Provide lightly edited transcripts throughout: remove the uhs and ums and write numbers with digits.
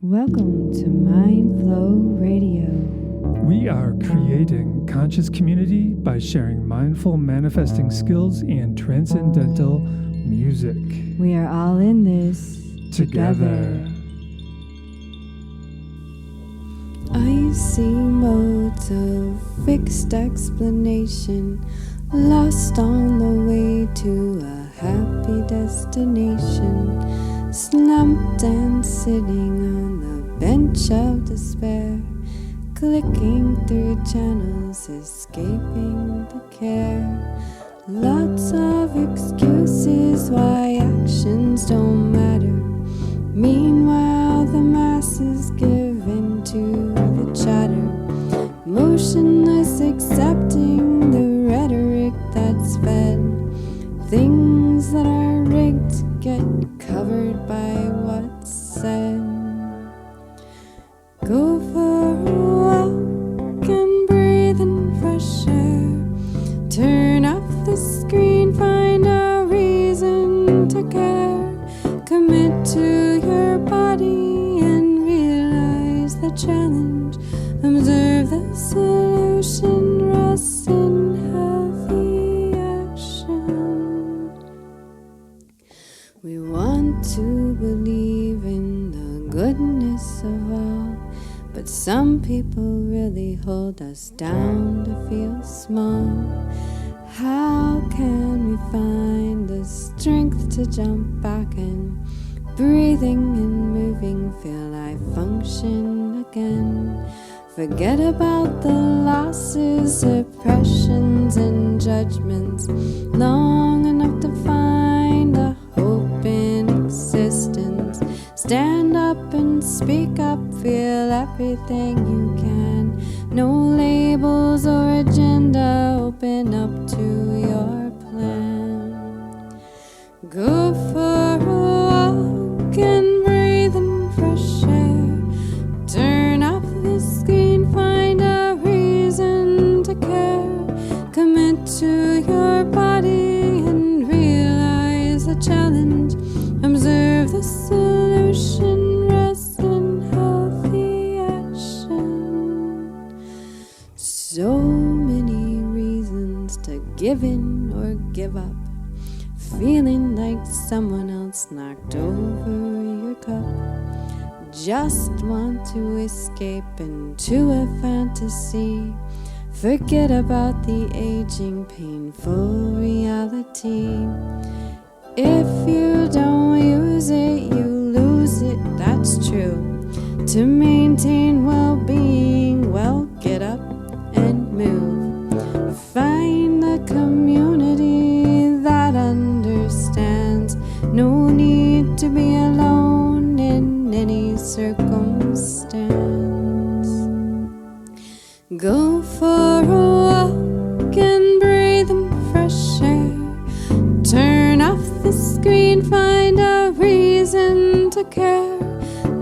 Welcome to Mindflow Radio. We are creating conscious community by sharing mindful manifesting skills and transcendental music. We are all in this Together. I see modes of fixed explanation, lost on the way to a happy destination, slumped and sitting on the bench of despair, clicking through channels, escaping the care. Lots of excuses why actions don't matter. Meanwhile, the masses give in to the chatter, motionless accepting the rhetoric that's fed. Things that are rigged get covered by what's said. Go for a walk and breathe in fresh air. Turn off the screen, find a reason to care. Commit to your body and realize the challenge. Observe the solution, rest in healthy action. We want to believe in the goodness of all, but some people really hold us down to feel small. How can we find the strength to jump back and breathing and moving, feel I function again? Forget about the losses, suppressions, and judgments. Long enough to find the hope in existence. Stand up and speak up, feel everything you can. No labels or agenda, open up to your plan. Go for a walk and breathe in fresh air. Turn off the screen, find a reason to care. Commit to your body and realize the challenge. Observe the solution, rest in healthy action. So many reasons to give in or give up. Feeling like someone else knocked over your cup. Just want to escape into a fantasy. Forget about the aging, painful reality. If you don't use it, you lose it, that's true. To maintain well-being, well, get up and move. Find a community that understands. No need to be alone in any circumstance. Go for a walk and breathe in fresh air. Turn off the screen, find a reason to care.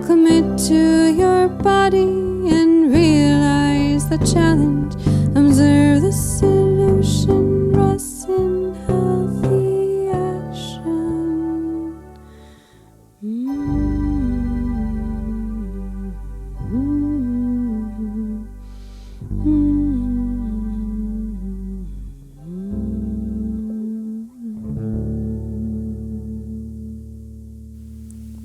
Commit to your body and realize the challenge. Observe the solution, rest in healthy action.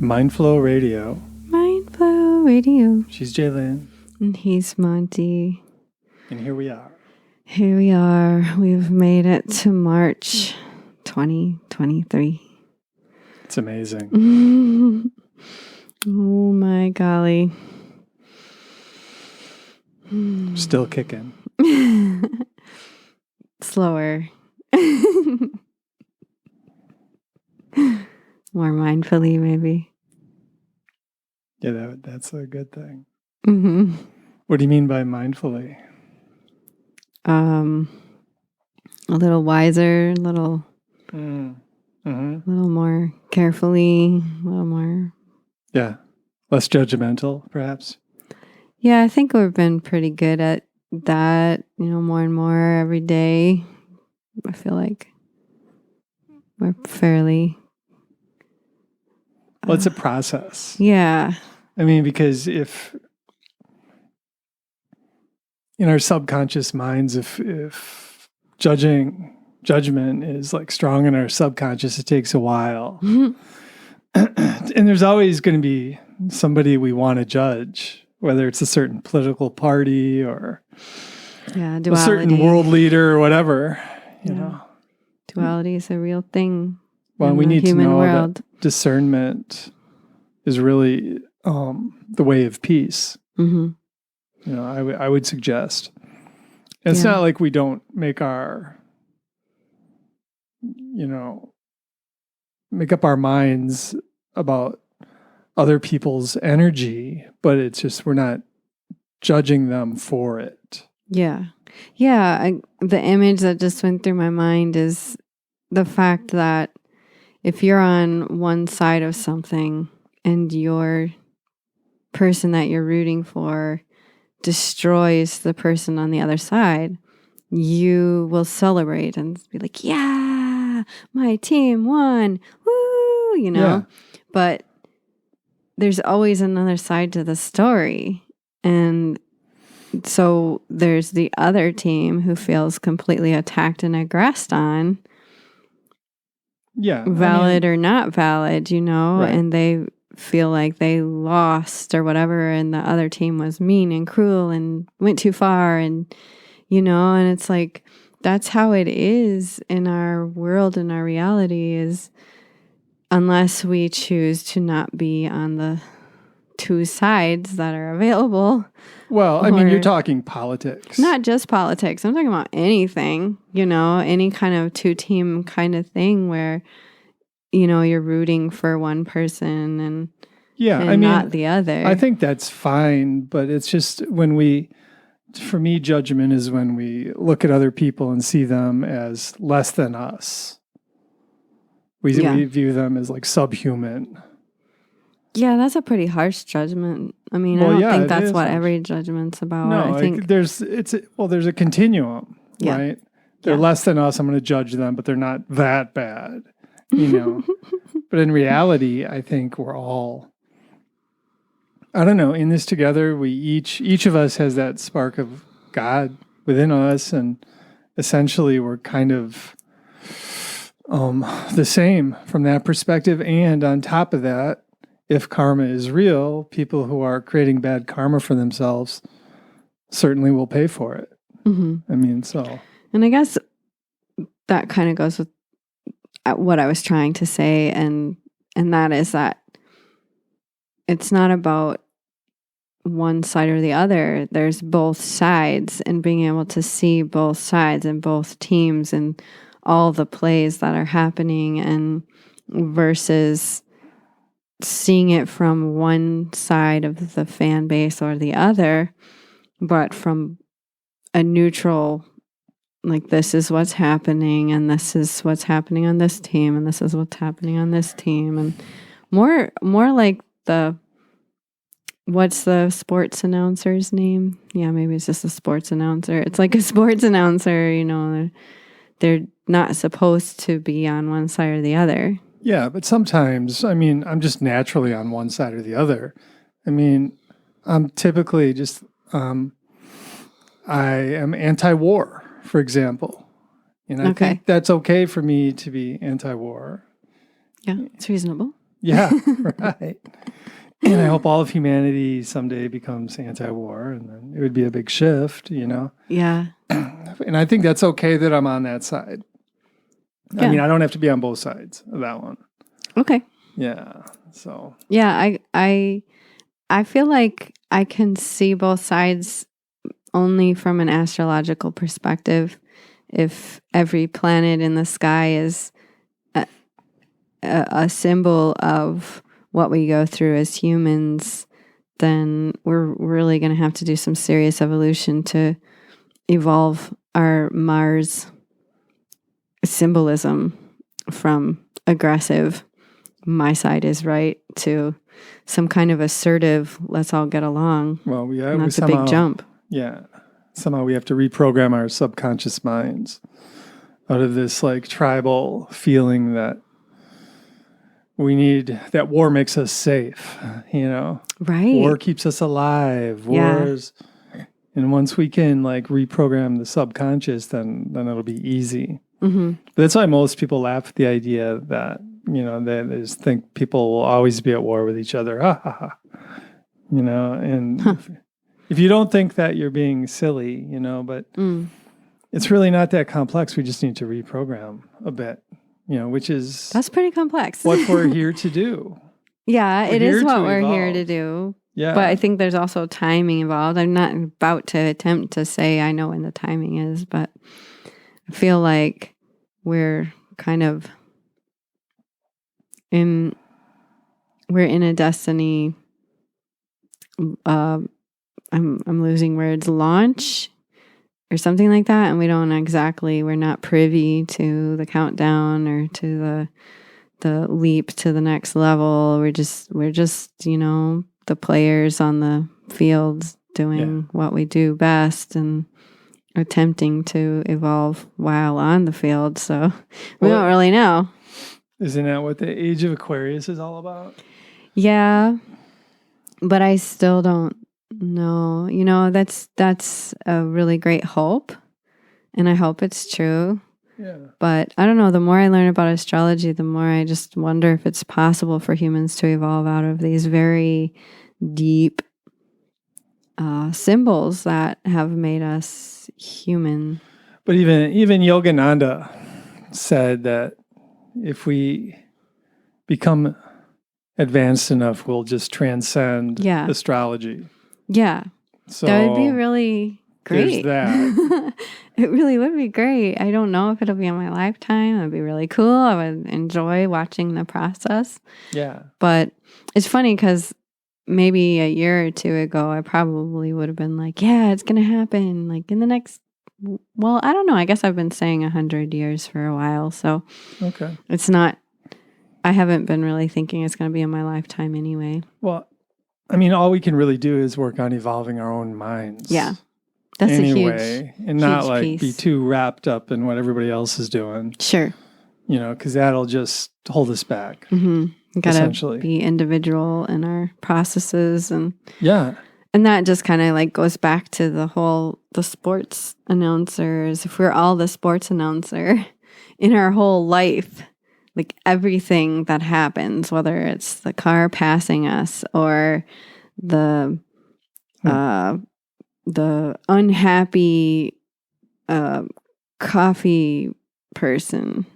Mindflow Radio. Mindflow Radio. She's Jai Lynn. And he's Monte. And here we are. Here we are. We've made it to March 2023. It's amazing. Oh my golly. Still kicking. Slower. More mindfully, maybe. Yeah, that's a good thing. Mm-hmm. What do you mean by mindfully? A little wiser, a little more carefully, a little more. Yeah, less judgmental, perhaps. Yeah, I think we've been pretty good at that, more and more every day. I feel like we're fairly Well, it's a process. Yeah. I mean, because if in our subconscious minds, if judgment is like strong in our subconscious, it takes a while. And there's always going to be somebody we want to judge, whether it's a certain political party or duality. a certain world leader or whatever, you know. Duality is a real thing. Well, in we the need to human know world. that discernment is really the way of peace. Mm-hmm. You know, I would suggest. And it's not like we don't make our, make up our minds about other people's energy, but it's just we're not judging them for it. Yeah. Yeah. The image that just went through my mind is the fact that if you're on one side of something and your person that you're rooting for destroys the person on the other side, you will celebrate and be like, yeah, my team won. Woo, Yeah. But there's always another side to the story. And so there's the other team who feels completely attacked and aggressed on. Yeah. Valid or not valid, Right. and they feel like they lost or whatever, and the other team was mean and cruel and went too far, and and it's like that's how it is in our world, in our reality, is unless we choose to not be on the two sides that are available. Well, I mean, you're talking politics. Not just politics. I'm talking about anything, any kind of two-team kind of thing where, you're rooting for one person and not the other. I think that's fine, but it's just for me, judgment is when we look at other people and see them as less than us. We view them as like subhuman. Yeah, that's a pretty harsh judgment. I mean, I don't think that's what every judgment's about. No, I think there's a continuum, right? They're less than us. I'm going to judge them, but they're not that bad, But in reality, I think we're all, I don't know, in this together. We each of us has that spark of God within us, and essentially we're kind of the same from that perspective. And on top of that, if karma is real, people who are creating bad karma for themselves certainly will pay for it. Mm-hmm. I mean, so. And I guess that kind of goes with what I was trying to say, and that is that it's not about one side or the other. There's both sides, and being able to see both sides and both teams and all the plays that are happening, and versus seeing it from one side of the fan base or the other, but from a neutral, like, this is what's happening, and this is what's happening on this team, and this is what's happening on this team, and more like what's the sports announcer's name? Yeah, maybe it's just a sports announcer. It's like a sports announcer, they're not supposed to be on one side or the other. Yeah, but sometimes, I mean, I'm just naturally on one side or the other. I mean, I'm typically just, I am anti-war, for example. And I think that's okay for me to be anti-war. Yeah, it's reasonable. Yeah, right. And I hope all of humanity someday becomes anti-war, and then it would be a big shift, Yeah. And I think that's okay that I'm on that side. Yeah. I mean, I don't have to be on both sides of that one. Okay. Yeah. So. Yeah, I feel like I can see both sides only from an astrological perspective. If every planet in the sky is a symbol of what we go through as humans, then we're really going to have to do some serious evolution to evolve our Mars symbolism from aggressive, my side is right, to some kind of assertive, let's all get along. Well, yeah, and that's a big jump. Yeah. Somehow we have to reprogram our subconscious minds out of this like tribal feeling that we need that war makes us safe, Right. War keeps us alive. Wars. And once we can reprogram the subconscious, then it'll be easy. Mm-hmm. But that's why most people laugh at the idea that, they just think people will always be at war with each other. Ha ha ha. And if you don't think that, you're being silly, but it's really not that complex. We just need to reprogram a bit, That's pretty complex. what we're here to do. Yeah, it is what we're evolve. here to do. Yeah. But I think there's also timing involved. I'm not about to attempt to say I know when the timing is, but I feel like we're kind of we're in a destiny. I'm losing words, launch or something like that. And we're not privy to the countdown or to the leap to the next level. We're just, the players on the field doing what we do best and attempting to evolve while on the field. So we don't really know. Isn't that what the age of Aquarius is all about? Yeah. But I still don't know. That's a really great hope. And I hope it's true. Yeah. But I don't know. The more I learn about astrology, the more I just wonder if it's possible for humans to evolve out of these very deep symbols that have made us human. But even Yogananda said that if we become advanced enough, we'll just transcend astrology. Yeah. So that would be really great. There's that. It really would be great. I don't know if it'll be in my lifetime. It would be really cool. I would enjoy watching the process. Yeah. But it's funny because maybe a year or two ago, I probably would have been like, yeah, it's going to happen. Like in the next, well, I don't know. I guess I've been saying 100 years for a while. So it's not, I haven't been really thinking it's going to be in my lifetime anyway. Well, I mean, all we can really do is work on evolving our own minds. Yeah. That's anyway, and not piece. Be too wrapped up in what everybody else is doing. Sure. Because that'll just hold us back. Mm-hmm. You gotta be individual in our processes and that just kind of goes back to the sports announcers. If we're all the sports announcer in our whole life, everything that happens, whether it's the car passing us or the unhappy coffee person.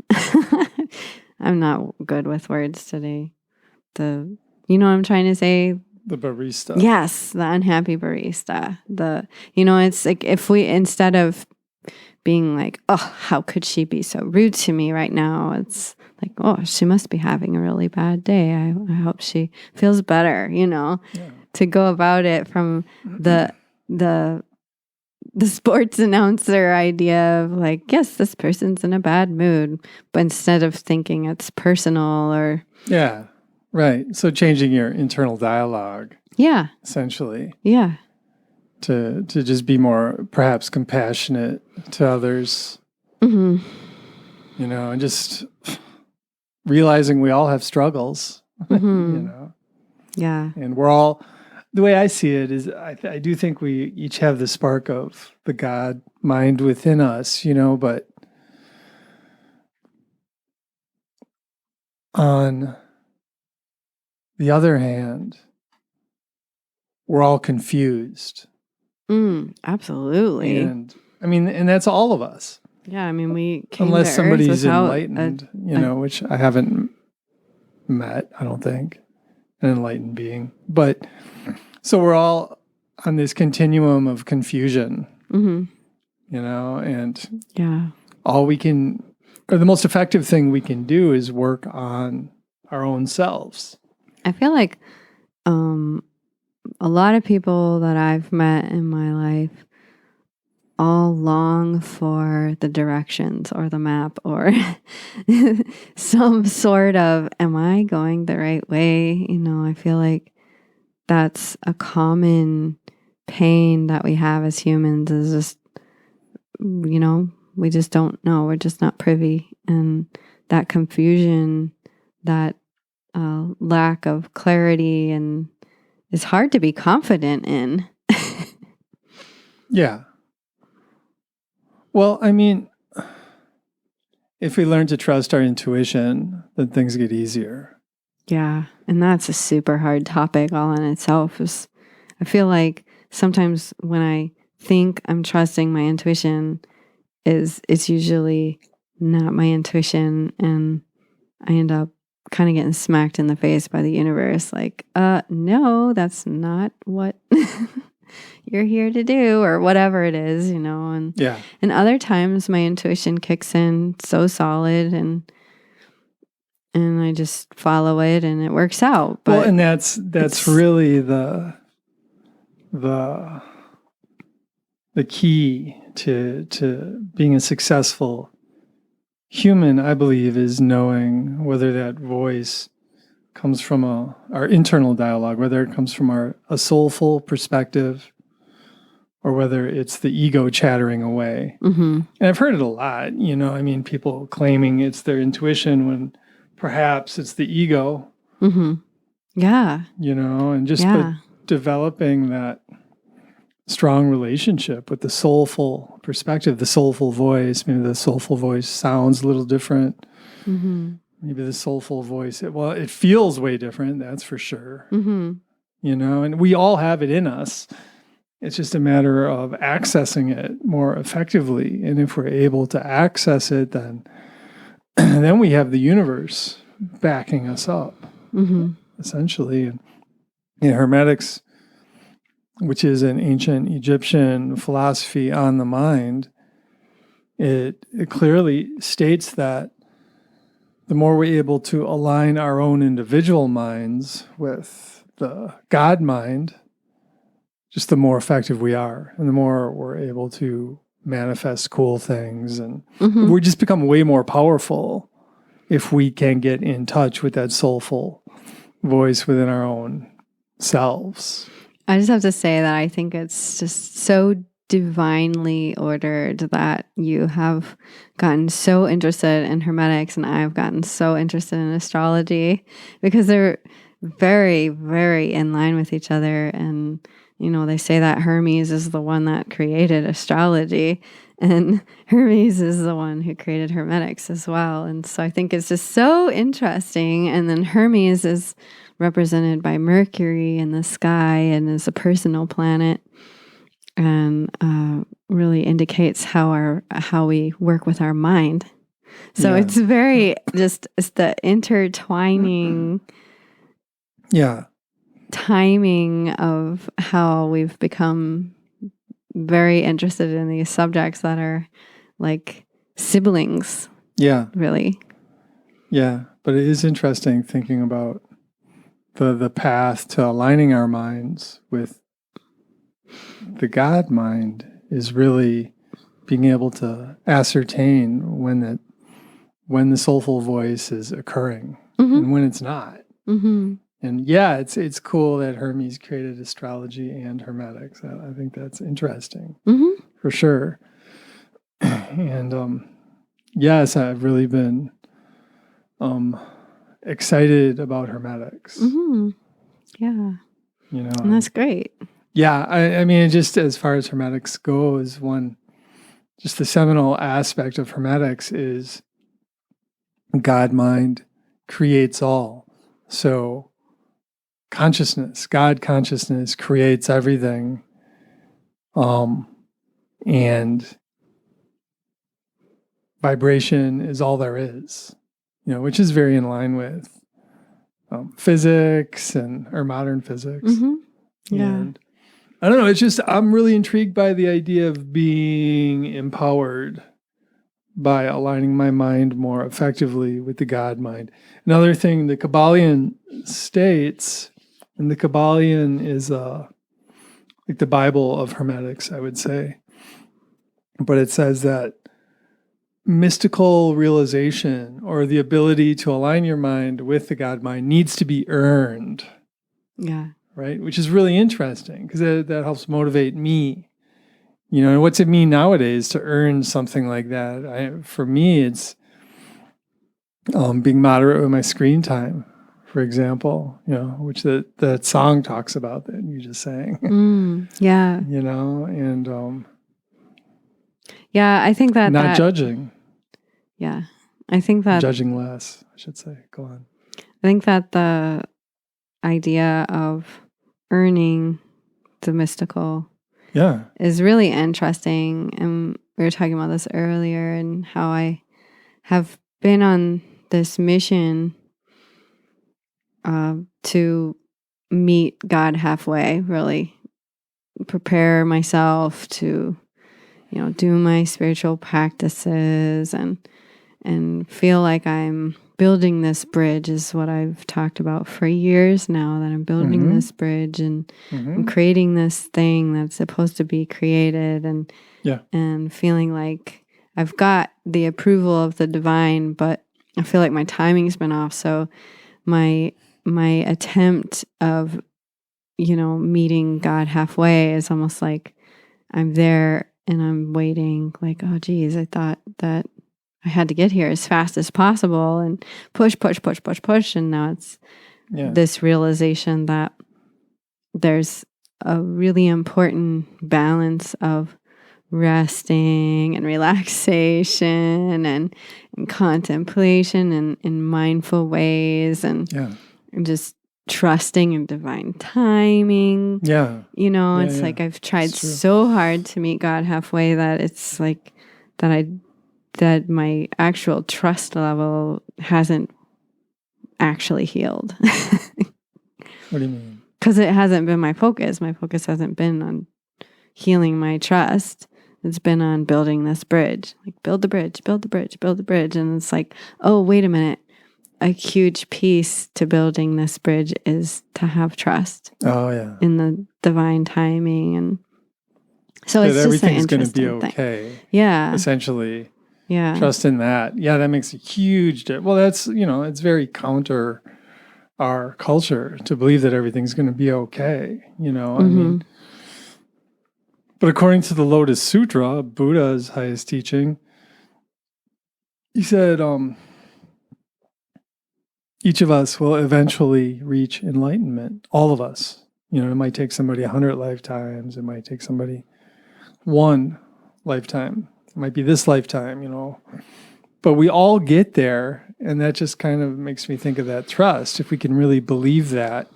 I'm not good with words today. You know what I'm trying to say? The barista. Yes, the unhappy barista. It's like if we, instead of being like, oh, how could she be so rude to me right now? It's like, oh, she must be having a really bad day. I hope she feels better, to go about it from the sports announcer idea of yes, this person's in a bad mood, but instead of thinking it's personal or... Yeah, right. So changing your internal dialogue. Yeah. Essentially. Yeah. To just be more perhaps compassionate to others. Mm-hmm. And just realizing we all have struggles, Mm-hmm. Yeah. And we're all... The way I see it is I do think we each have the spark of the God mind within us, but on the other hand, we're all confused. Absolutely. And that's all of us. Yeah, we came unless to somebody's Earth enlightened, which I haven't met, I don't think, an enlightened being. But so we're all on this continuum of confusion, mm-hmm. And all we can, or the most effective thing we can do is work on our own selves. I feel like a lot of people that I've met in my life all long for the directions or the map or some sort of, am I going the right way? I feel like that's a common pain that we have as humans is just, we just don't know. We're just not privy. And that confusion that lack of clarity and is hard to be confident in. Yeah. Well, I mean, if we learn to trust our intuition, then things get easier. Yeah. And that's a super hard topic all in itself. I feel like sometimes when I think I'm trusting my intuition, it's usually not my intuition, and I end up kind of getting smacked in the face by the universe, like, no, that's not what you're here to do, or whatever it is, and and other times my intuition kicks in so solid, and I just follow it and it works out. But well, and that's really the key to being a successful human, I believe, is knowing whether that voice comes from our internal dialogue, whether it comes from a soulful perspective, or whether it's the ego chattering away. Mm-hmm. And I've heard it a lot, I mean, people claiming it's their intuition when perhaps it's the ego. Mm-hmm. Yeah. And just but developing that strong relationship with the soulful perspective, the soulful voice. Maybe the soulful voice sounds a little different. Mm-hmm. Maybe the soulful voice, it feels way different, that's for sure. Mm-hmm. And we all have it in us. It's just a matter of accessing it more effectively. And if we're able to access it, then we have the universe backing us up, essentially. And Hermetics, which is an ancient Egyptian philosophy on the mind, it clearly states that the more we're able to align our own individual minds with the God mind, just the more effective we are, and the more we're able to manifest cool things. And we just become way more powerful if we can get in touch with that soulful voice within our own selves. I just have to say that I think it's just so divinely ordered that you have gotten so interested in Hermetics and I've gotten so interested in astrology, because they're very, very in line with each other. And, they say that Hermes is the one that created astrology, and Hermes is the one who created Hermetics as well. And so I think it's just so interesting. And then Hermes is represented by Mercury in the sky and is a personal planet, and really indicates how we work with our mind. So it's very it's the intertwining timing of how we've become very interested in these subjects that are like siblings. Yeah. Really. Yeah. But it is interesting thinking about the path to aligning our minds with the God mind is really being able to ascertain when the soulful voice is occurring and when it's not. And it's cool that Hermes created astrology and Hermetics. I think that's interesting for sure. And yes, I've really been excited about Hermetics. Yeah. And that's great. Yeah, I mean, just as far as Hermetics goes, just the seminal aspect of Hermetics is God mind creates all. So God consciousness creates everything. And vibration is all there is, which is very in line with physics or modern physics. And I don't know, it's just, I'm really intrigued by the idea of being empowered by aligning my mind more effectively with the God mind. Another thing the Kabbalion states, and the Kabbalion is like the Bible of Hermetics, I would say. But it says that mystical realization, or the ability to align your mind with the God mind, needs to be earned. Yeah. Right? Which is really interesting, because that helps motivate me. And what's it mean nowadays to earn something like that? For me, it's being moderate with my screen time, for example, which that song talks about that you just sang. Yeah. And yeah, I think that not judging. Yeah. I think that judging less, I should say. Go on. I think that the idea of earning the mystical is really interesting. And we were talking about this earlier, and how I have been on this mission to meet God halfway, really prepare myself to, do my spiritual practices and feel like I'm building this bridge, is what I've talked about for years now, that I'm building this bridge and I'm creating this thing that's supposed to be created, and feeling like I've got the approval of the divine, but I feel like my timing's been off. So my attempt of, meeting God halfway is almost like I'm there and I'm waiting, like, oh geez, I thought that I had to get here as fast as possible, and push. And now it's this realization that there's a really important balance of resting and relaxation and contemplation and in mindful ways, and just trusting in divine timing. It's like I've tried so hard to meet God halfway that it's like that my actual trust level hasn't actually healed. What do you mean? Because it hasn't been my focus. My focus hasn't been on healing my trust. It's been on building this bridge. Like, build the bridge. And it's like, oh, wait a minute. A huge piece to building this bridge is to have trust. Oh, yeah. In the divine timing. And so it's just an interesting everything's going to be okay. Thing. Yeah. Essentially. Yeah. Trust in that. Yeah, that makes a huge difference. Well, that's, it's very counter our culture to believe that everything's going to be okay. I mean, but according to the Lotus Sutra, Buddha's highest teaching, he said, each of us will eventually reach enlightenment. All of us. It might take somebody 100 lifetimes. It might take somebody one lifetime. It might be this lifetime, But we all get there, and that just kind of makes me think of that trust. If we can really believe that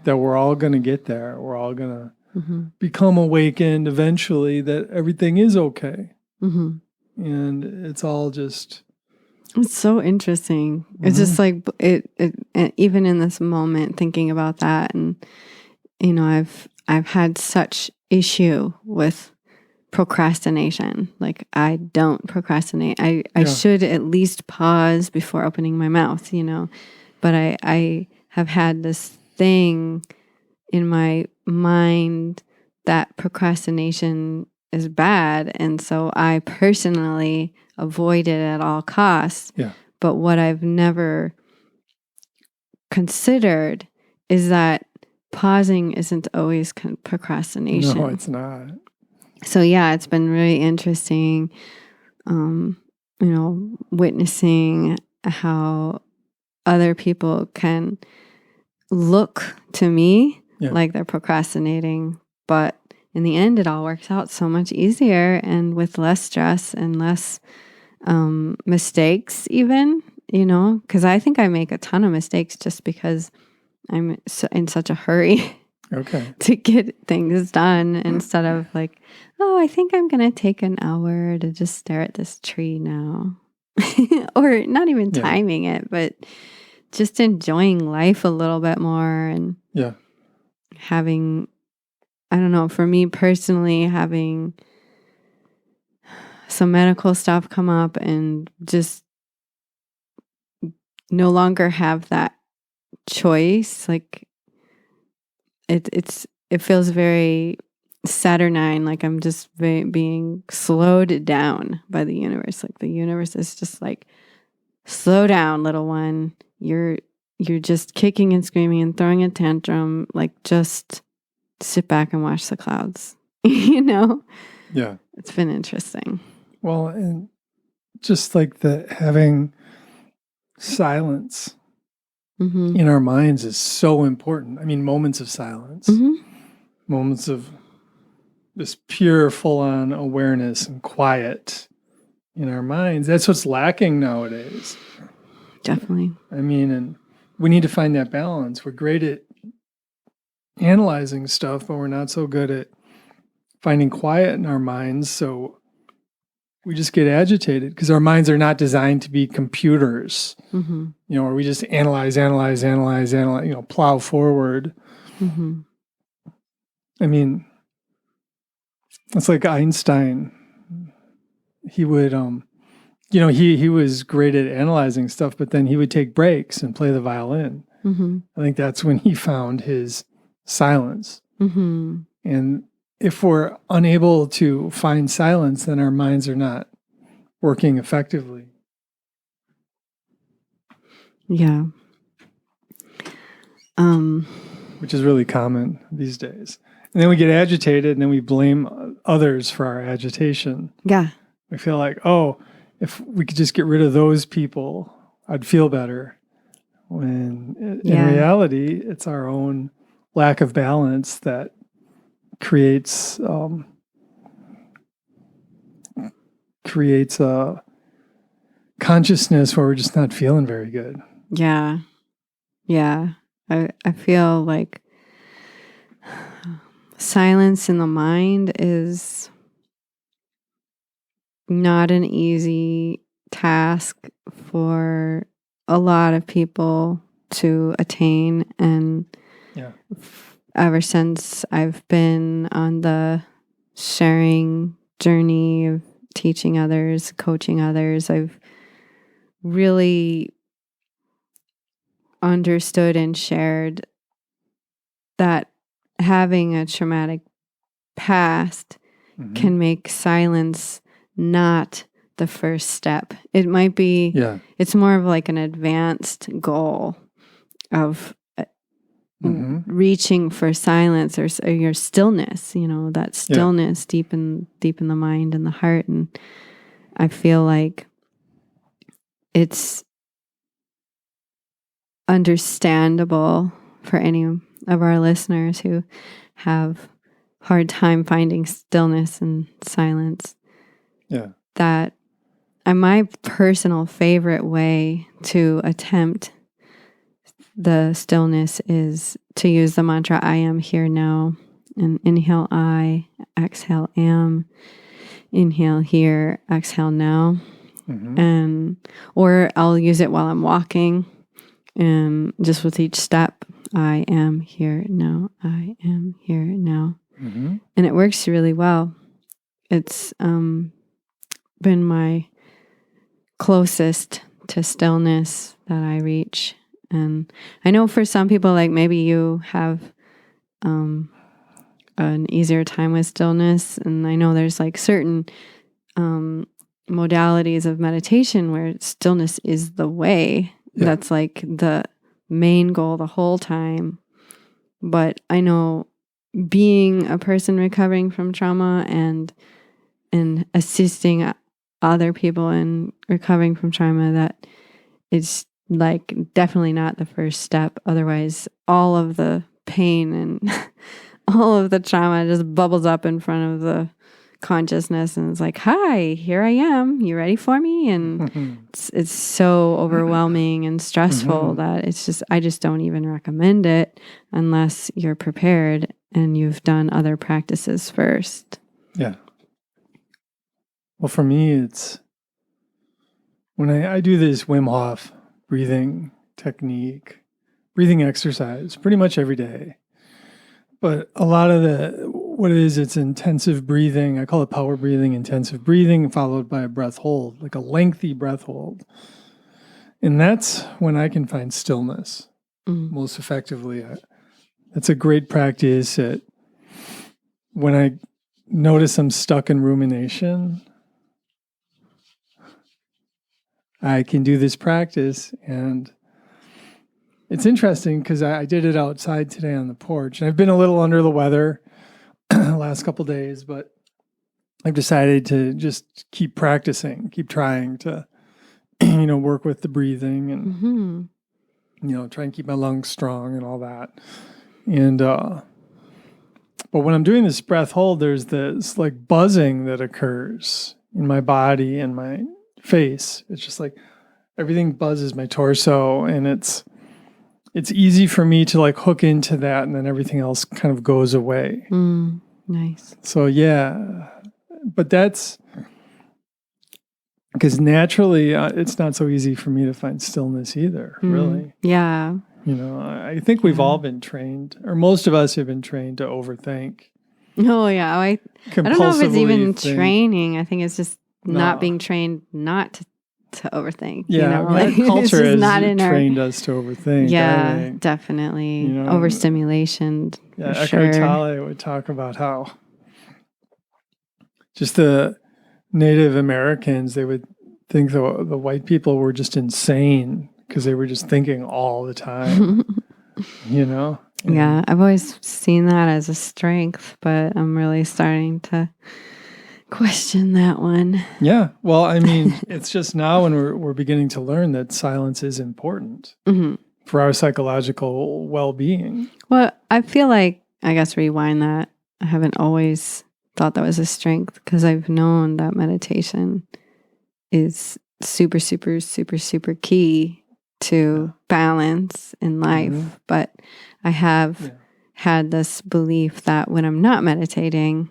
we're all going to get there, we're all going to become awakened eventually, that everything is okay. And it's all just... It's so interesting. It's just like, it even in this moment, thinking about that, and, I've had such issue with procrastination. Like, I don't procrastinate. I should at least pause before opening my mouth, but I have had this thing in my mind that procrastination is bad, and so I personally avoid it at all costs. But what I've never considered is that pausing isn't always procrastination. No, it's not. So yeah, it's been really interesting, witnessing how other people can look to me like they're procrastinating, but in the end, it all works out so much easier and with less stress and less mistakes even, because I think I make a ton of mistakes just because I'm in such a hurry to get things done, instead of like, oh, I think I'm going to take an hour to just stare at this tree now. Or not even timing it, but just enjoying life a little bit more, and having, I don't know, for me personally, having some medical stuff come up and just no longer have that choice. Like, it feels very Saturnine, like I'm just being slowed down by the universe. Like, the universe is just like, slow down, little one. You're just kicking and screaming and throwing a tantrum. Like, just sit back and watch the clouds. Yeah. It's been interesting. Well, and just like having silence in our minds is so important. I mean, moments of silence, moments of this pure, full-on awareness and quiet in our minds. That's what's lacking nowadays. Definitely. I mean, and we need to find that balance. We're great at analyzing stuff, but we're not so good at finding quiet in our minds. So we just get agitated because our minds are not designed to be computers, where we just analyze, plow forward. I mean, it's like Einstein. He would, he was great at analyzing stuff, but then he would take breaks and play the violin. I think that's when he found his silence. And if we're unable to find silence, then our minds are not working effectively. Yeah. Which is really common these days. And then we get agitated and then we blame others for our agitation. Yeah. We feel like, if we could just get rid of those people, I'd feel better. When in reality, it's our own lack of balance that creates a consciousness where we're just not feeling very good. Yeah. I feel like silence in the mind is not an easy task for a lot of people to attain. And ever since I've been on the sharing journey of teaching others, coaching others, I've really understood and shared that having a traumatic past can make silence not the first step. It might be, it's more of like an advanced goal of reaching for silence or your stillness, that stillness deep in the mind and the heart. And I feel like it's understandable for any of our listeners who have hard time finding stillness and silence. That my personal favorite way to attempt the stillness is to use the mantra, I am here now, and inhale I, exhale am, inhale here, exhale now. And or I'll use it while I'm walking, and just with each step, I am here now, I am here now. And it works really well. It's been my closest to stillness that I reach. And I know for some people, like maybe you have an easier time with stillness. And I know there's like certain modalities of meditation where stillness is the way. That's like the main goal the whole time. But I know being a person recovering from trauma and assisting other people in recovering from trauma, that it's like definitely not the first step. Otherwise, all of the pain and all of the trauma just bubbles up in front of the consciousness, and it's like, hi, here I am, you ready for me? And it's so overwhelming and stressful that I just don't even recommend it unless you're prepared and you've done other practices first. Well, for me, it's when I do this Wim Hof breathing technique, breathing exercise pretty much every day. But a lot of what it is, it's intensive breathing. I call it power breathing, intensive breathing, followed by a breath hold, like a lengthy breath hold. And that's when I can find stillness most effectively. That's a great practice when I notice I'm stuck in rumination. I can do this practice, and it's interesting because I did it outside today on the porch. And I've been a little under the weather the last couple days, but I've decided to just keep practicing, keep trying to, work with the breathing. And try and keep my lungs strong and all that. And, but when I'm doing this breath hold, there's this like buzzing that occurs in my body and my face. It's just like everything buzzes my torso, and it's easy for me to like hook into that, and then everything else kind of goes away. Nice. So yeah, but that's because naturally it's not so easy for me to find stillness either, really. Yeah. I think we've all been trained, or most of us have been trained to overthink. Oh yeah. I don't know if it's even training. I think it's just not being trained not to overthink. Yeah, our culture has trained us to overthink. Yeah, definitely. Overstimulation. Yeah, Eckhart Tolle would talk about how just the Native Americans, they would think the white people were just insane because they were just thinking all the time. Yeah, I've always seen that as a strength, but I'm really starting to question that one. Yeah. Well, I mean, it's just now when we're beginning to learn that silence is important for our psychological well-being. Well, I feel like, I guess rewind that, I haven't always thought that was a strength because I've known that meditation is super, super, super, super key to balance in life. But I have had this belief that when I'm not meditating,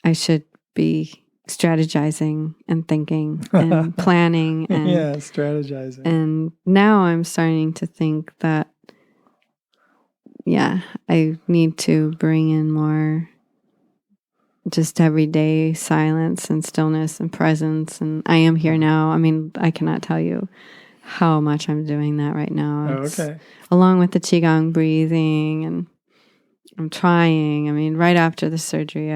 I should be strategizing and thinking and planning and strategizing. And now I'm starting to think that I need to bring in more just everyday silence and stillness and presence, and I am here now. I mean, I cannot tell you how much I'm doing that right now. Along with the Qigong breathing, and I'm trying. I mean, right after the surgery,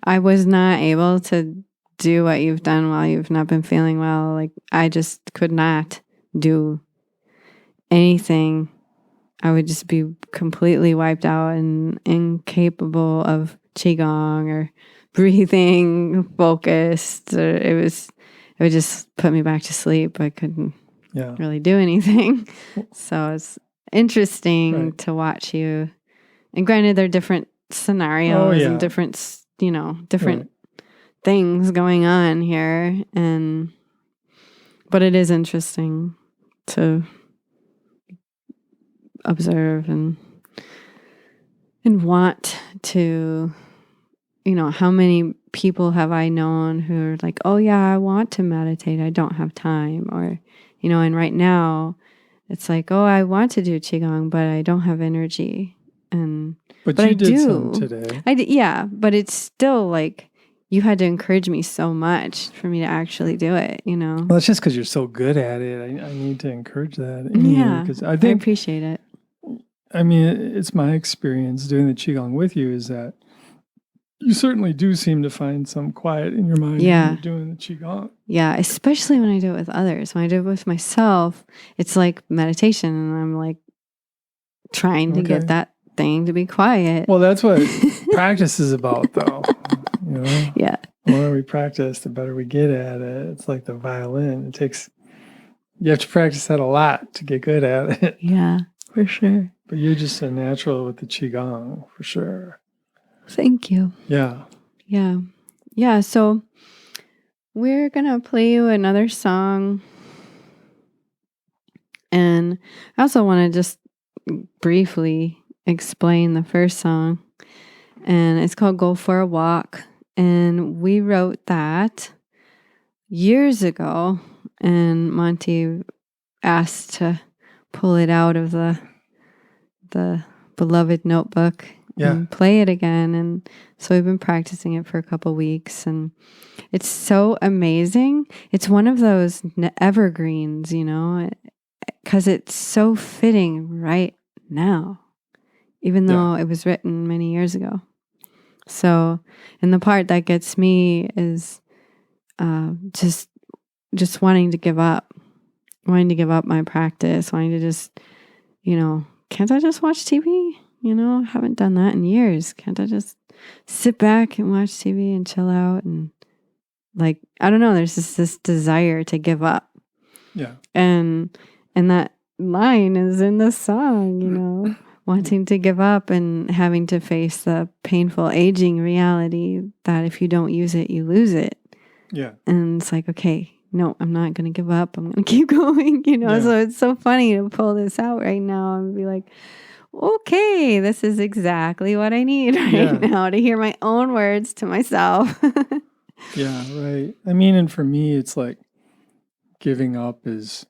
I was not able to do what you've done while you've not been feeling well. Like, I just could not do anything. I would just be completely wiped out and incapable of Qigong or breathing focused. It would just put me back to sleep. I couldn't really do anything. So it's interesting to watch you. And granted, they're different scenarios and different things going on here, but it is interesting to observe and want to, how many people have I known who are like, oh yeah, I want to meditate, I don't have time, or and right now it's like, oh, I want to do Qigong, but I don't have energy. But you I did do. some today. I did, yeah, but it's still like you had to encourage me so much for me to actually do it. Well, it's just because you're so good at it. I need to encourage that. Because I appreciate it. I mean, it's my experience doing the Qigong with you is that you certainly do seem to find some quiet in your mind when you're doing the Qigong. Yeah, especially when I do it with others. When I do it with myself, it's like meditation, and I'm like trying to get that thing to be quiet. Well, that's what practice is about, though. Yeah. The more we practice, the better we get at it. It's like the violin. You have to practice that a lot to get good at it. Yeah, for sure. But you're just a natural with the Qigong, for sure. Thank you. Yeah. Yeah. Yeah, so we're going to play you another song. And I also want to just briefly explain the first song. And it's called Go for a Walk. And we wrote that years ago. And Monte asked to pull it out of the beloved notebook and play it again. And so we've been practicing it for a couple weeks. And it's so amazing. It's one of those evergreens, because it's so fitting right now, even though it was written many years ago. So, and the part that gets me is just wanting to give up my practice, wanting to just, can't I just watch TV? I haven't done that in years. Can't I just sit back and watch TV and chill out? And like, I don't know, there's just this desire to give up. Yeah. And that line is in the song, you know, wanting to give up and having to face the painful aging reality that if you don't use it, you lose it. Yeah. And it's like, okay, no, I'm not going to give up. I'm going to keep going, you know? Yeah. So it's so funny to pull this out right now and be like, okay, this is exactly what I need right now, to hear my own words to myself. Yeah, right. I mean, and for me, it's like giving up is,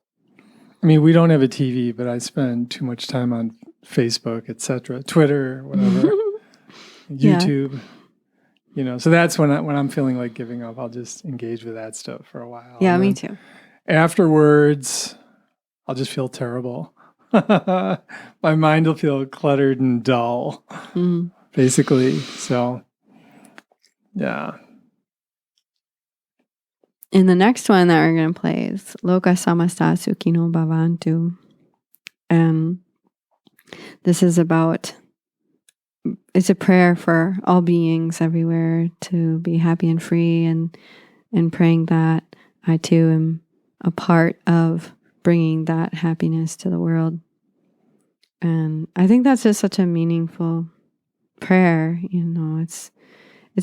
I mean, we don't have a TV, but I spend too much time on Facebook, etc., Twitter, whatever, YouTube, you know. So that's when I'm feeling like giving up, I'll just engage with that stuff for a while. Yeah, me too. Afterwards, I'll just feel terrible. My mind will feel cluttered and dull, basically. So, yeah. And the next one that we're going to play is Lokah Samastah Sukhino Bhavantu. And this is about, it's a prayer for all beings everywhere to be happy and free, and praying that I too am a part of bringing that happiness to the world. And I think that's just such a meaningful prayer. You know, it's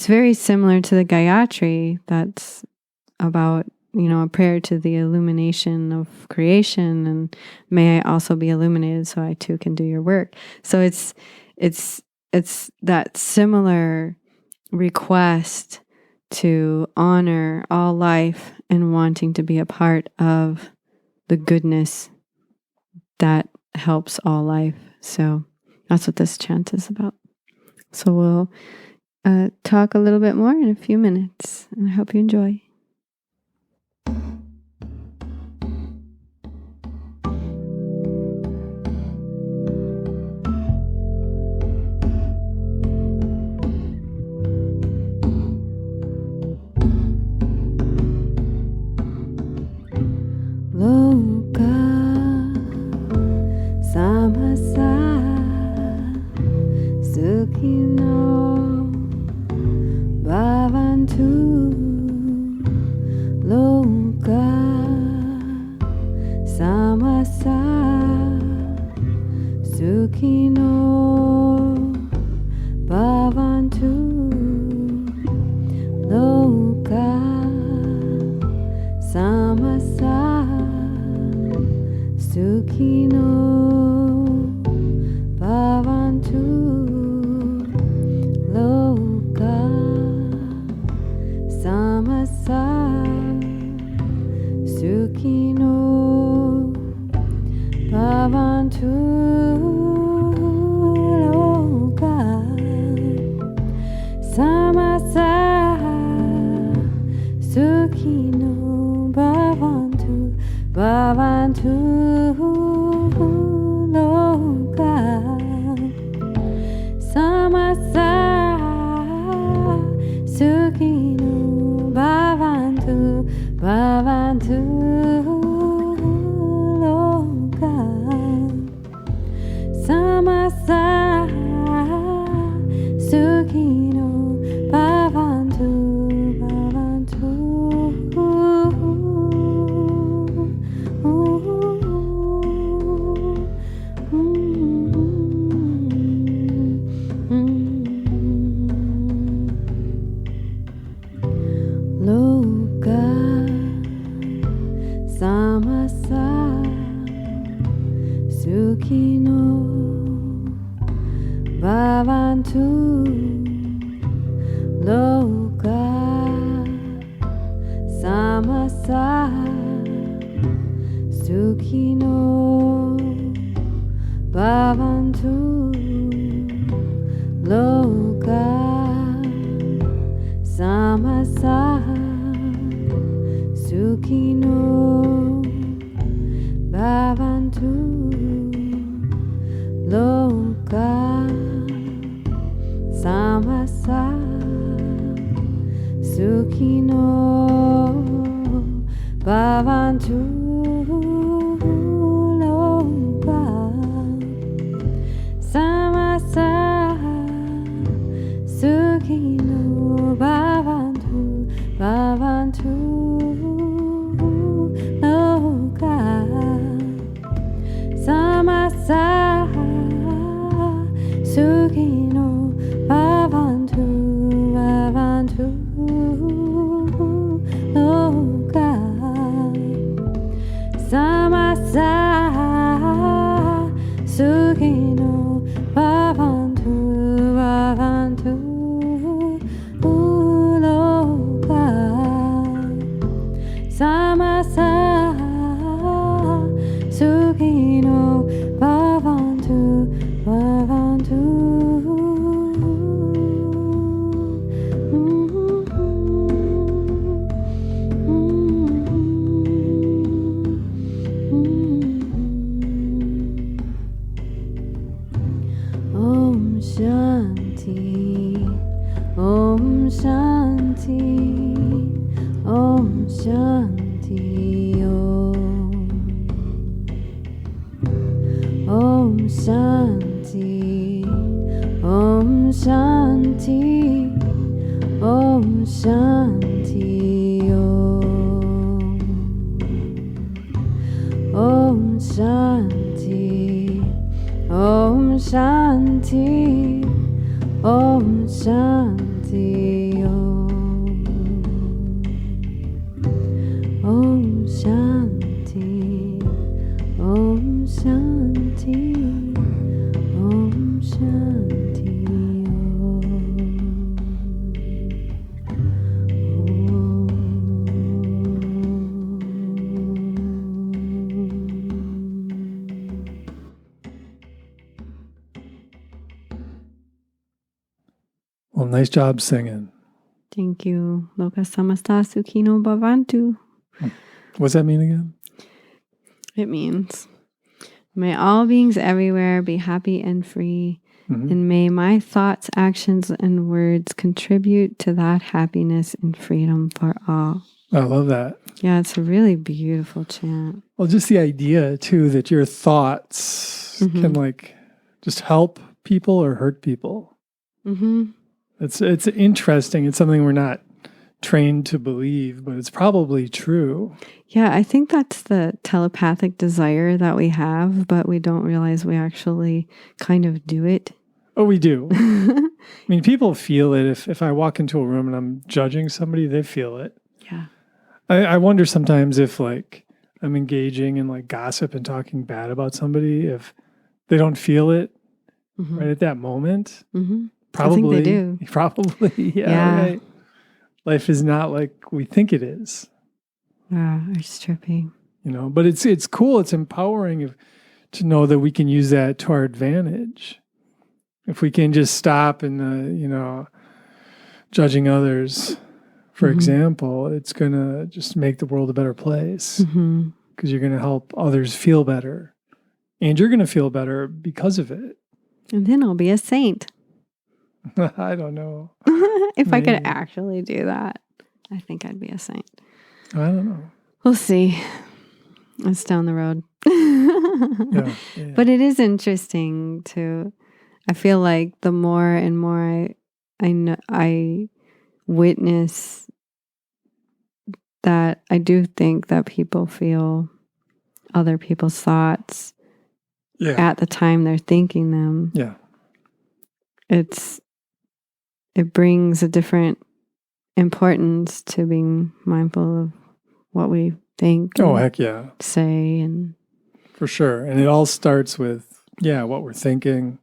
very similar to the Gayatri. That's about, you know, a prayer to the illumination of creation, and may I also be illuminated so I too can do your work. So it's that similar request to honor all life and wanting to be a part of the goodness that helps all life. So that's what this chant is about. So we'll talk a little bit more in a few minutes, and I hope you enjoy. Lokah Samastah Sukhino Bhavantu. Lokah Samastah Sukhino Bhavantu. Lokah Samastah Sukhino Bhavantu. Lokah Samastah Sukhino Bhavantu. Lokah Samastah Sukhino Bhavantu. Bhavantu. Lokah Samastah Sukhino Bhavantu. Bhavantu. Lokah Samastah Sukhino Bhavantu. Bhavantu. Lokah Samastah Sukhino Bhavantu. Lokah Samastah Sukhino Bhavantu. Lokah Samastah Sukhino Bhavantu. Lokah Samastah Sukhino Bhavantu. Lokah Samastah Sukhino Bhavantu. Bhavantu. Lokah Sukhino Bhavantu, Bhavantu, Lokah Samastah Sukhino Bhavantu, Bhavantu, Lokah Samastah Sukhino Bhavantu, Bhavantu. Om Shanti, Om Shanti, Om Shanti, Om Shanti, Om Shanti, Om Shanti, Om Shanti, Om Shanti, Om Shanti, Om Shanti, Om Shanti, Om Shanti, Well, nice job singing. Thank you. Lokah Samastah Sukhino Bhavantu. What's that mean again? It means, may all beings everywhere be happy and free, and may my thoughts, actions, and words contribute to that happiness and freedom for all. I love that. Yeah, it's a really beautiful chant. Well, just the idea, too, that your thoughts can, like, just help people or hurt people. It's interesting. It's something we're not trained to believe, but it's probably true. Yeah, I think that's the telepathic desire that we have, but we don't realize we actually kind of do it. Oh, we do. I mean, people feel it. If I walk into a room and I'm judging somebody, they feel it. Yeah. I wonder sometimes if, like, I'm engaging in, like, gossip and talking bad about somebody, if they don't feel it right at that moment. Probably. I think they do. Probably. Yeah. Right. Life is not like we think it is. Yeah, it's trippy. You know, but it's cool. It's empowering to know that we can use that to our advantage. If we can just stop and, judging others, for example, it's going to just make the world a better place because you're going to help others feel better. And you're going to feel better because of it. And then I'll be a saint. I don't know. If I could actually do that, I think I'd be a saint. I don't know. We'll see. It's down the road. Yeah. But it is interesting I feel like the more and more I witness that, I do think that people feel other people's thoughts at the time they're thinking them. Yeah. It brings a different importance to being mindful of what we think. Oh, heck yeah. Say and for sure. And it all starts with, what we're thinking.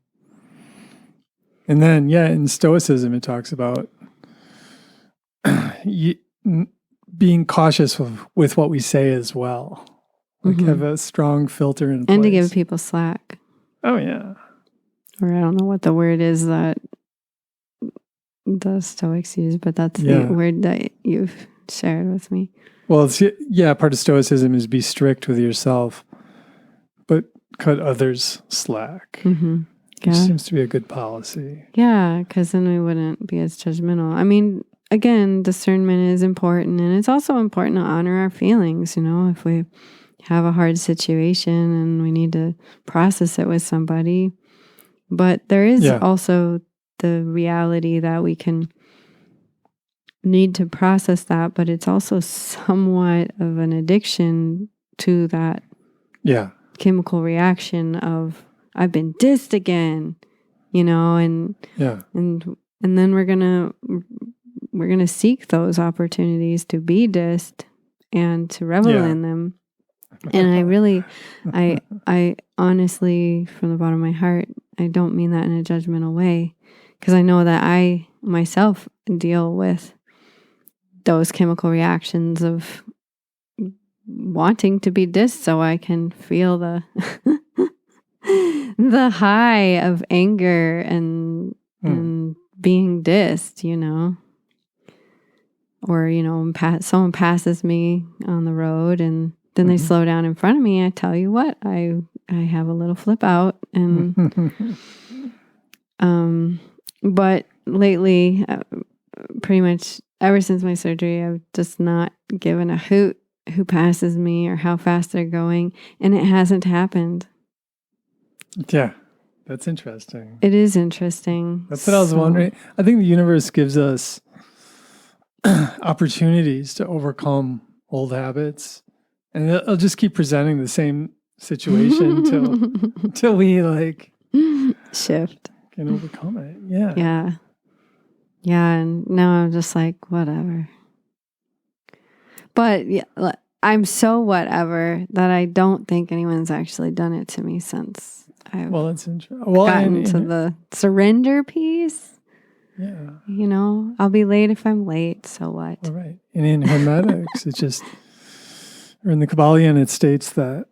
And then, in Stoicism, it talks about being cautious with what we say as well. Like have a strong filter in place. And to give people slack. Oh, yeah. Or I don't know what the word is that the Stoics use, but that's the word that you've shared with me. Well, part of Stoicism is be strict with yourself, but cut others slack. Which seems to be a good policy. Yeah, because then we wouldn't be as judgmental. I mean, again, discernment is important, and it's also important to honor our feelings. If we have a hard situation and we need to process it with somebody. But there is also the reality that we can need to process that, but it's also somewhat of an addiction to that chemical reaction of, I've been dissed again. and then we're gonna seek those opportunities to be dissed and to revel in them. And I honestly, from the bottom of my heart, I don't mean that in a judgmental way, because I know that I myself deal with those chemical reactions of wanting to be dissed so I can feel the the high of anger and being dissed, or someone passes me on the road and then they slow down in front of me. I tell you what, I have a little flip out, and but lately, pretty much ever since my surgery, I've just not given a hoot who passes me or how fast they're going, and it hasn't happened. Yeah, that's interesting. It is interesting. That's what I was wondering. I think the universe gives us opportunities to overcome old habits, and it'll just keep presenting the same situation till we shift, can overcome it. Yeah, and now I'm just like, whatever. But yeah, I'm so whatever that I don't think anyone's actually done it to me since I've that's interesting. Gotten to the surrender piece. Yeah. I'll be late if I'm late, so what? All right. And in Hermetics, or in the Kabbalion, it states that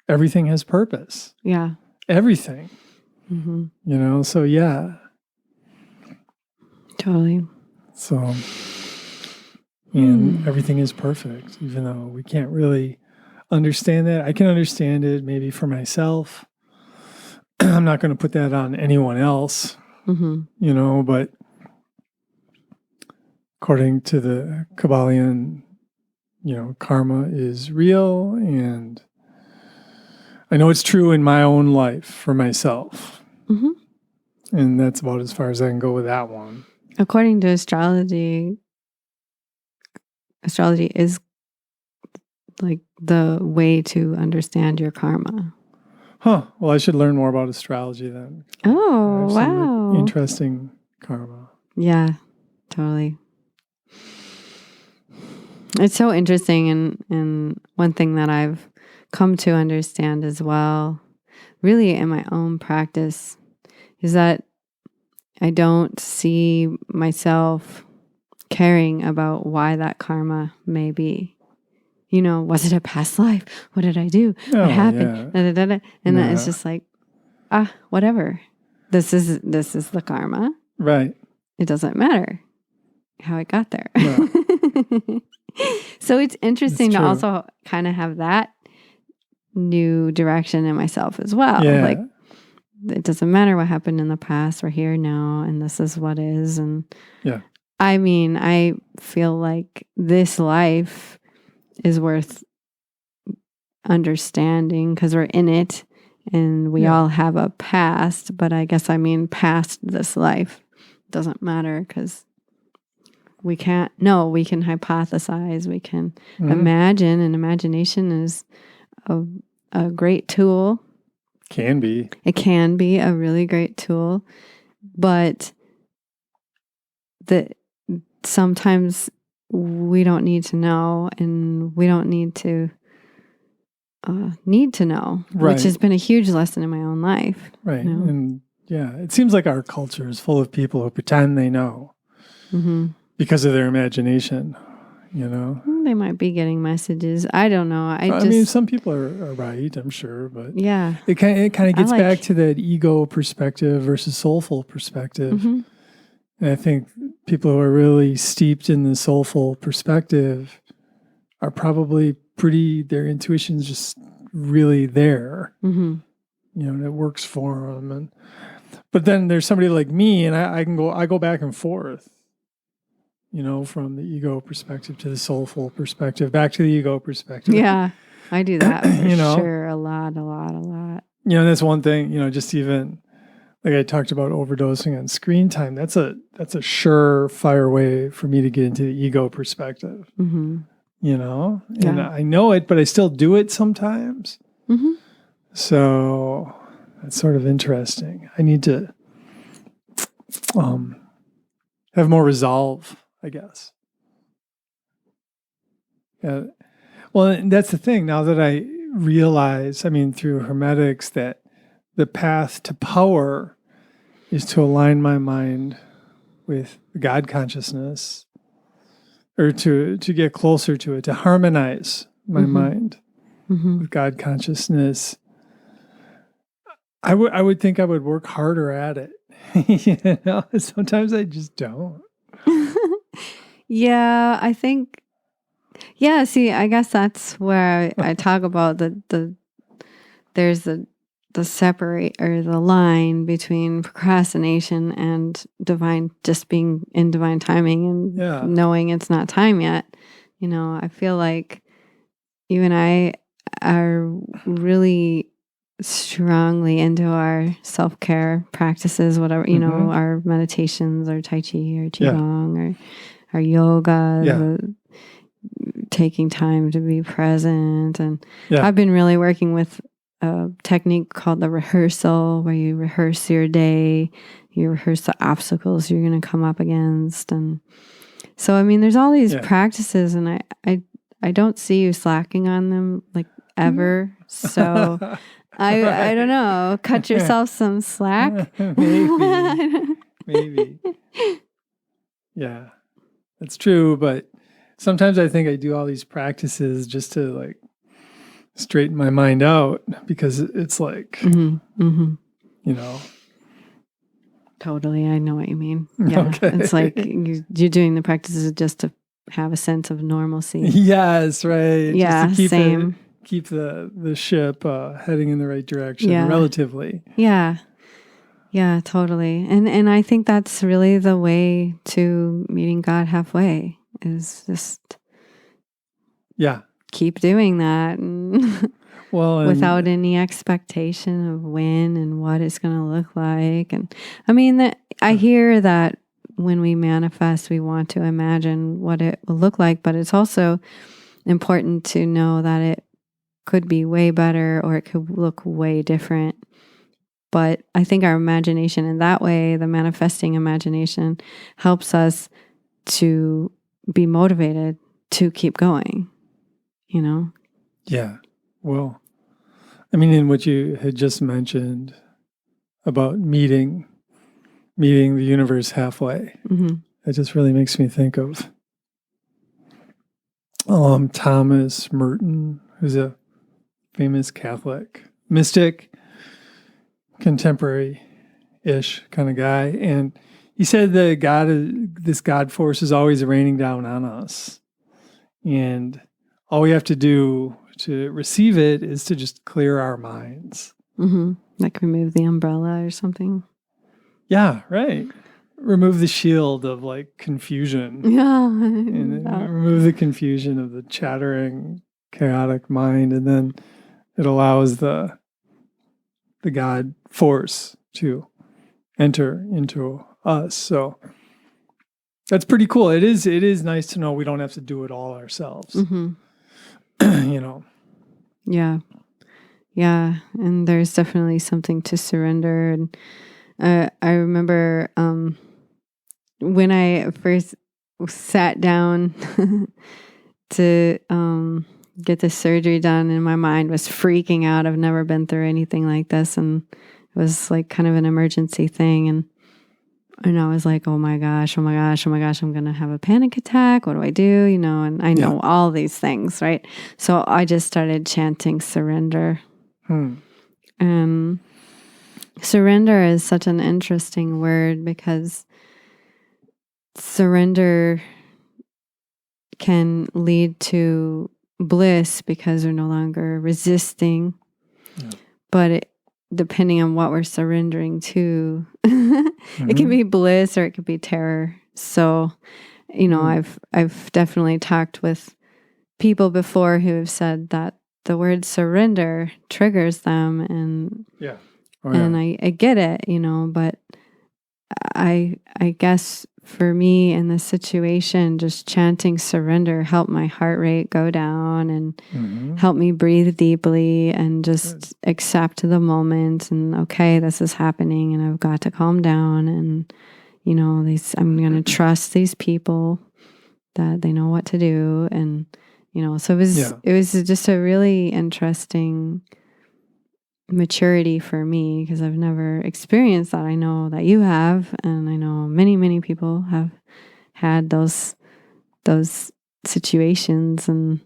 everything has purpose. Yeah. Everything. So yeah. Totally. So, and everything is perfect, even though we can't really understand that. I can understand it maybe for myself. I'm not going to put that on anyone else, but according to the Kabbalion, karma is real, and I know it's true in my own life for myself. And that's about as far as I can go with that one. According to astrology is like the way to understand your karma. Huh. Well, I should learn more about astrology then. Oh, wow. Interesting karma. Yeah, totally. It's so interesting, and one thing that I've come to understand as well, really in my own practice, is that I don't see myself caring about why that karma may be. Was it a past life? What did I do? What happened? Yeah. And then it's just like, whatever. This is the karma. Right. It doesn't matter how it got there. No. So it's interesting to also kind of have that new direction in myself as well. Yeah. Like, it doesn't matter what happened in the past. We're here now, and this is what is. And I mean, I feel like this life is worth understanding because we're in it, and we all have a past. But I guess I mean past this life. Doesn't matter because we can't. No, we can hypothesize. We can imagine, and imagination is a great tool. Can be. It can be a really great tool, but sometimes we don't need to know, and we don't need to know, which has been a huge lesson in my own life. Right. And it seems like our culture is full of people who pretend they know because of their imagination. They might be getting messages. I don't know. I mean, some people are right, I'm sure, but it kind of gets back to that ego perspective versus soulful perspective. And I think people who are really steeped in the soulful perspective are probably their intuition's just really there. And it works for them. But then there's somebody like me, and I go back and forth. From the ego perspective to the soulful perspective, back to the ego perspective. Yeah, I do that for sure. A lot. That's one thing, just even like I talked about overdosing on screen time. That's a surefire way for me to get into the ego perspective. And I know it, but I still do it sometimes. So it's sort of interesting. I need to have more resolve, I guess. Well, that's the thing. Now that I realize, through Hermetics, that the path to power is to align my mind with God consciousness, or to get closer to it, to harmonize my mind with God consciousness. I would think I would work harder at it. Sometimes I just don't. Yeah, I think. Yeah, see, I guess that's where I talk about there's the separate, or the line between procrastination and just being in divine timing and knowing it's not time yet. I feel like you and I are really strongly into our self-care practices, whatever, our meditations, or Tai Chi, or Qigong, or our yoga, taking time to be present. And I've been really working with a technique called the rehearsal, where you rehearse your day, you rehearse the obstacles you're going to come up against. And so, there's all these practices, and I don't see you slacking on them, like, ever. So I don't know, cut yourself some slack. Maybe. Yeah, that's true. But sometimes I think I do all these practices just to, like, straighten my mind out, because it's like, Totally, I know what you mean. Yeah, okay. It's like you're doing the practices just to have a sense of normalcy. Yes, right. Yeah, just to same. Keep the ship heading in the right direction, relatively. Yeah. Yeah, totally. And I think that's really the way to meeting God halfway, is just keep doing that, and without any expectation of when and what it's going to look like. And I hear that when we manifest, we want to imagine what it will look like, but it's also important to know that it could be way better, or it could look way different. But I think our imagination, in that way, the manifesting imagination, helps us to be motivated to keep going, Yeah. Well, in what you had just mentioned about meeting the universe halfway, it just really makes me think of Thomas Merton, who's a famous Catholic mystic, contemporary-ish kind of guy. And he said that this God force is always raining down on us. And all we have to do to receive it is to just clear our minds. Like remove the umbrella or something. Yeah, right. Remove the shield of, like, confusion. Yeah. And then remove the confusion of the chattering, chaotic mind. And then it allows the God force to enter into us. So that's pretty cool. It is nice to know we don't have to do it all ourselves. Yeah. Yeah. And there's definitely something to surrender. And I remember when I first sat down to get the surgery done, and my mind was freaking out. I've never been through anything like this, and it was like kind of an emergency thing. And I was like, oh my gosh, I'm going to have a panic attack. What do I do? And I know all these things, right? So I just started chanting surrender. And surrender is such an interesting word, because surrender can lead to bliss because we're no longer resisting. But depending on what we're surrendering to, it can be bliss or it could be terror. So, I've definitely talked with people before who have said that the word surrender triggers them, and I get it, but I guess for me in this situation, just chanting surrender helped my heart rate go down and help me breathe deeply and just accept the moment and, okay, this is happening and I've got to calm down and, I'm going to trust these people that they know what to do. And, so it was just a really interesting maturity for me because I've never experienced that. I know that you have, and I know many, many people have had those situations, and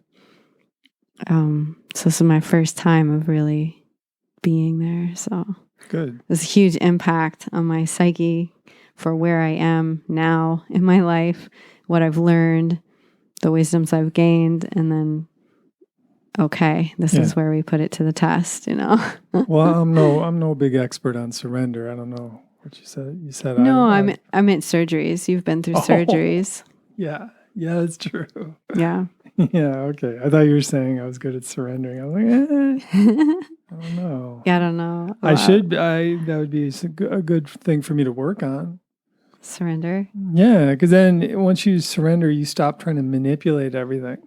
so this is my first time of really being there. So good. There's a huge impact on my psyche for where I am now in my life, what I've learned, the wisdoms I've gained, and then okay, this is where we put it to the test, Well, I'm no big expert on surrender. I don't know what you said. You said no, I meant surgeries. You've been through surgeries. Yeah, that's true. Yeah. Yeah, okay. I thought you were saying I was good at surrendering. I was like, I don't know. Yeah, I don't know. I should. That would be a good thing for me to work on. Surrender. Yeah, because then once you surrender, you stop trying to manipulate everything.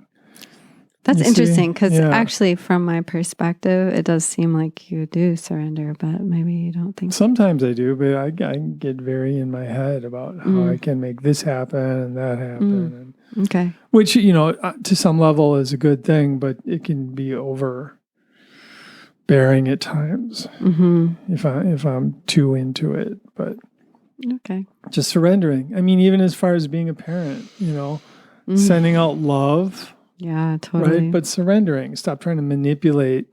That's interesting because actually from my perspective, it does seem like you do surrender, but maybe you don't think Sometimes I do, but I get very in my head about how I can make this happen and that happen. And, okay. Which, to some level is a good thing, but it can be overbearing at times if I'm too into it. But okay. Just surrendering. I mean, even as far as being a parent, sending out love. Yeah, totally. Right? But surrendering. Stop trying to manipulate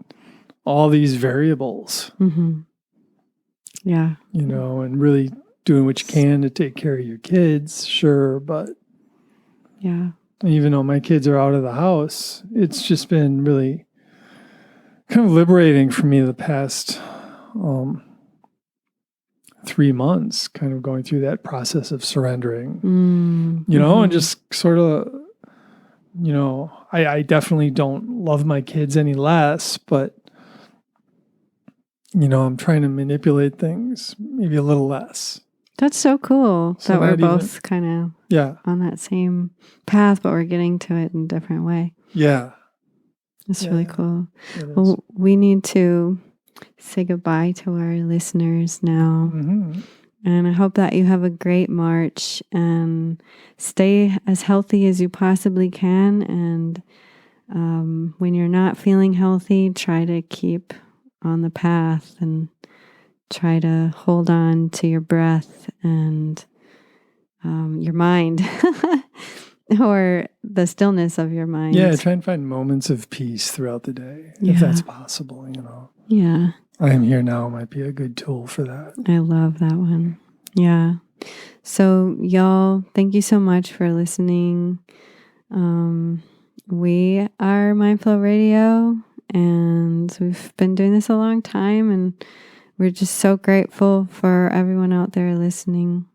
all these variables. Yeah. And really doing what you can to take care of your kids, sure. But even though my kids are out of the house, it's just been really kind of liberating for me the past 3 months, kind of going through that process of surrendering, and just sort of, I definitely don't love my kids any less, but, I'm trying to manipulate things maybe a little less. That's so cool that we're both kind of on that same path, but we're getting to it in a different way. Yeah. It's really cool. Well, we need to say goodbye to our listeners now. And I hope that you have a great March and stay as healthy as you possibly can. And when you're not feeling healthy, try to keep on the path and try to hold on to your breath and your mind or the stillness of your mind. Yeah, try and find moments of peace throughout the day, if that's possible, Yeah. I Am Here Now might be a good tool for that. I love that one. Yeah. So y'all, thank you so much for listening. We are Mindflow Radio, and we've been doing this a long time, and we're just so grateful for everyone out there listening.